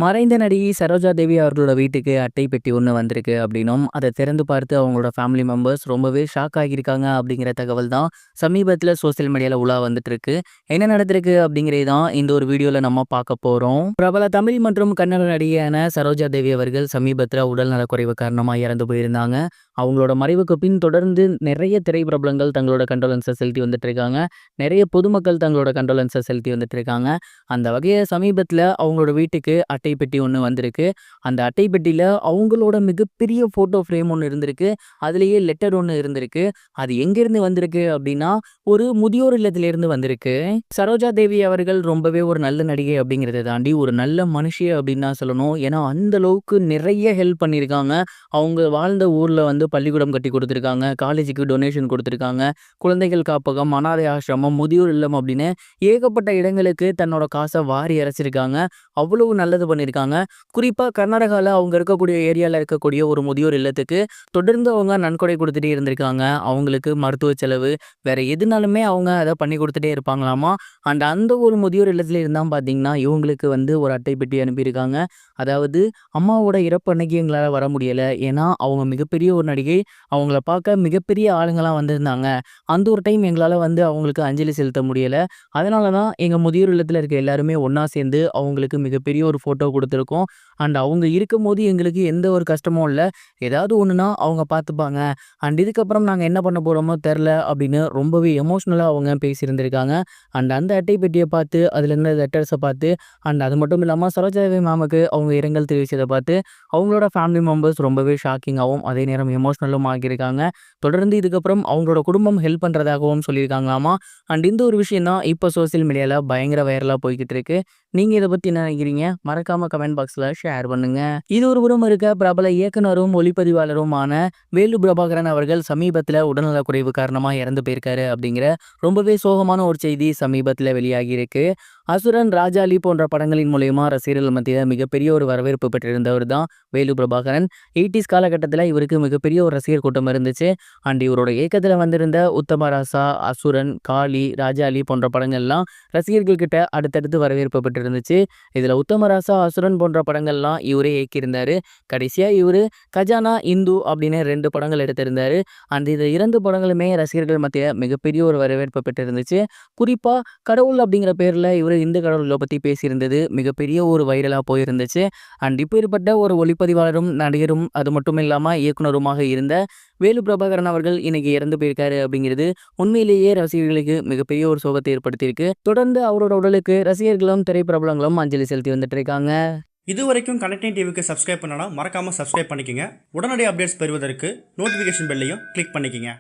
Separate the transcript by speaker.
Speaker 1: மறைந்த நடிகை சரோஜா தேவி அவர்களோட வீட்டுக்கு அட்டை பெட்டி ஒன்று வந்திருக்கு அப்படின்னும் அதை திறந்து பார்த்து அவங்களோட ஃபேமிலி மெம்பர்ஸ் ரொம்பவே ஷாக் ஆகியிருக்காங்க அப்படிங்கிற தகவல் தான் சமீபத்தில் சோசியல் மீடியாவில் உலா வந்துட்டு இருக்கு. என்ன நடந்திருக்கு அப்படிங்கிறது தான் இந்த ஒரு வீடியோவில் நம்ம பார்க்க போகிறோம். பிரபல தமிழ் மற்றும் கன்னட நடிகையான சரோஜா தேவி அவர்கள் சமீபத்தில் உடல் நலக்குறைவு காரணமாக இறந்து போயிருந்தாங்க. அவங்களோட மறைவுக்கு பின் தொடர்ந்து நிறைய திரைப்பிரபலங்கள் தங்களோட கண்டோலன்ஸை செலுத்தி வந்துட்டு இருக்காங்க. நிறைய பொதுமக்கள் தங்களோட கண்டோலன்ஸை செலுத்தி வந்துட்டு இருக்காங்க. அந்த வகையை சமீபத்தில் அவங்களோட வீட்டுக்கு அட்டை பெட்டி ஒன்று வந்திருக்கு. அந்த அட்டை பெட்டியில் அவங்களோட மிகப்பெரிய ஃபோட்டோ ஃப்ரேம் ஒன்று இருந்திருக்கு. அதுலேயே லெட்டர் ஒன்று இருந்திருக்கு. அது எங்கேருந்து வந்திருக்கு அப்படின்னா ஒரு முதியோர் இல்லத்திலிருந்து வந்திருக்கு. சரோஜா தேவி அவர்கள் ரொம்பவே ஒரு நல்ல நடிகை அப்படிங்கிறத தாண்டி ஒரு நல்ல மனுஷி அப்படின்னு தான் சொல்லணும். ஏன்னா அந்த அளவுக்கு நிறைய ஹெல்ப் பண்ணியிருக்காங்க. அவங்க வாழ்ந்த ஊரில் பள்ளிக்கூடம் கட்டி கொடுத்துருக்காங்க, காலேஜுக்கு டொனேஷன் கொடுத்துருக்காங்க, குழந்தைகள் காப்பகம், அனாதை ஆசிரமம், முதியோர் இல்லம் அப்படின்னு ஏகப்பட்ட இடங்களுக்கு தன்னோட காசை வாரி இறைச்சிருக்காங்க. அவ்வளவு நல்லது பண்ணியிருக்காங்க. குறிப்பாக கர்நாடகாவில் அவங்க இருக்கக்கூடிய ஏரியாவில் இருக்கக்கூடிய ஒரு முதியோர் இல்லத்துக்கு தொடர்ந்து அவங்க நன்கொடை கொடுத்துட்டே இருந்திருக்காங்க. அவங்களுக்கு மருத்துவ செலவு வேற எதுனாலுமே அவங்க அதை பண்ணி கொடுத்துட்டே இருப்பாங்களாமா. அந்த ஒரு முதியோர் இல்லத்துல இருந்தால் பார்த்தீங்கன்னா இவங்களுக்கு ஒரு அட்டை பெட்டி அனுப்பியிருக்காங்க. அதாவது அம்மாவோட இறப்பு அன்னைக்கு எங்களால் வர முடியலை, ஏன்னா அவங்க மிகப்பெரிய ஒரு நடிகை, அவங்கள பார்க்க மிகப்பெரிய ஆளுங்களாம் வந்திருந்தாங்க. அந்த ஒரு டைம் எங்களால் அவங்களுக்கு அஞ்சலி செலுத்த முடியலை. அதனால தான் எங்கள் முதியோர் இல்லத்தில் இருக்க எல்லாருமே ஒன்றா சேர்ந்து அவங்களுக்கு மிகப்பெரிய ஒரு ஃபோட்டோ கொடுத்துருக்கோம். அவங்க இருக்கும்போது எங்களுக்கு எந்த ஒரு கஷ்டமும் இல்லை. ஏதாவது ஒன்றுனா அவங்க பார்த்துப்பாங்க. இதுக்கப்புறம் நாங்கள் என்ன பண்ண போகிறோமோ தெரில அப்படின்னு ரொம்பவே எமோஷ்னலாக அவங்க பேசியிருந்திருக்காங்க. அந்த அட்டை பெட்டியை பார்த்து அதில் இருந்த லெட்டர்ஸை பார்த்து அது மட்டும் இல்லாமல் சரோஜாதேவி மேமுக்கு அவங்க இரங்கல் தெரிவித்ததை பார்த்து அவங்களோட ஃபேமிலி மெம்பர்ஸ் ரொம்பவே ஷாக்கிங்காகவும் அதே நேரம் எமோஷ்னலும் ஆகியிருக்காங்க. தொடர்ந்து இதுக்கப்புறம் அவங்களோட குடும்பம் ஹெல்ப் பண்ணுறதாகவும் சொல்லியிருக்காங்களாமா. இந்த ஒரு விஷயம் தான் இப்போ சோசியல் மீடியாவில் பயங்கர வைரலாக போய்கிட்டு இருக்கு. நீங்கள் இதை பற்றி என்ன நினைக்கிறீங்க? மறக்காமல் கமெண்ட் பாக்ஸில் ஷேர் பண்ணுங்க. இது ஒரு புறம் இருக்க, பிரபல இயக்குனரும் ஒளிப்பதிவாளருமான வேலு பிரபாகரன் அவர்கள் சமீபத்தில் உடல்நலக்குறைவு காரணமாக இறந்து போயிருக்காரு அப்படிங்கிற ரொம்பவே சோகமான ஒரு செய்தி சமீபத்தில் வெளியாகி இருக்கு. அசுரன், ராஜாளி போன்ற படங்களின் மூலயமா ரசிகர்கள் மத்தியில் மிகப்பெரிய ஒரு வரவேற்பு பெற்றிருந்தவர் தான் வேலு பிரபாகரன். 80s காலகட்டத்தில் இவருக்கு மிகப்பெரிய ஒரு ரசிகர் கூட்டம் இருந்துச்சு. இவரோட இயக்கத்தில் வந்திருந்த உத்தமராசா, அசுரன், காளி, ராஜாளி போன்ற படங்கள்லாம் ரசிகர்கள் கிட்ட அடுத்தடுத்து வரவேற்பு பெற்றிருந்துச்சு. இதில் உத்தமராசா, அசுரன் போன்ற படங்கள்லாம் இவரே இயக்கியிருந்தாரு. கடைசியாக இவர் கஜானா, இந்து அப்படின்னு 2 படங்கள் எடுத்திருந்தாரு. இந்த 2 படங்களுமே ரசிகர்கள் மத்தியில் மிகப்பெரிய ஒரு வரவேற்பு பெற்றிருந்துச்சு. குறிப்பாக கடவுள் அப்படிங்கிற பேரில் இவர் இந்த கடவுளை பற்றி பேசியிருந்தது மிகப்பெரிய ஒரு வைரலாக போயிருந்துச்சு. இப்போ ஏற்பட்ட ஒரு ஒளிப்பதிவாளரும் நடிகரும் அது மட்டும் இல்லாமல் இயக்குனருமாக இருந்த வேலு பிரபாகரன் அவர்கள் இன்னைக்கு இறந்து போயிருக்காரு அப்படிங்கிறது உண்மையிலேயே ரசிகர்களுக்கு மிகப்பெரிய ஒரு சோகத்தை ஏற்படுத்தியிருக்கு. தொடர்ந்து அவரோட உடலுக்கு ரசிகர்களும் திரைப்பிரபலங்களும் அஞ்சலி செலுத்தி வந்துட்டு இருக்காங்க.
Speaker 2: இது வரைக்கும் கனெக்டிங் டிவிக்கு சப்ஸ்கிரைப் பண்ணனா மறக்காமல் சப்ஸ்கிரைப் பண்ணிக்கங்க. உடனடி அப்டேட்ஸ் பெறுவதற்கு நோட்டிஃபிகேஷன் பெல்லையும் கிளிக் பண்ணிக்கங்க.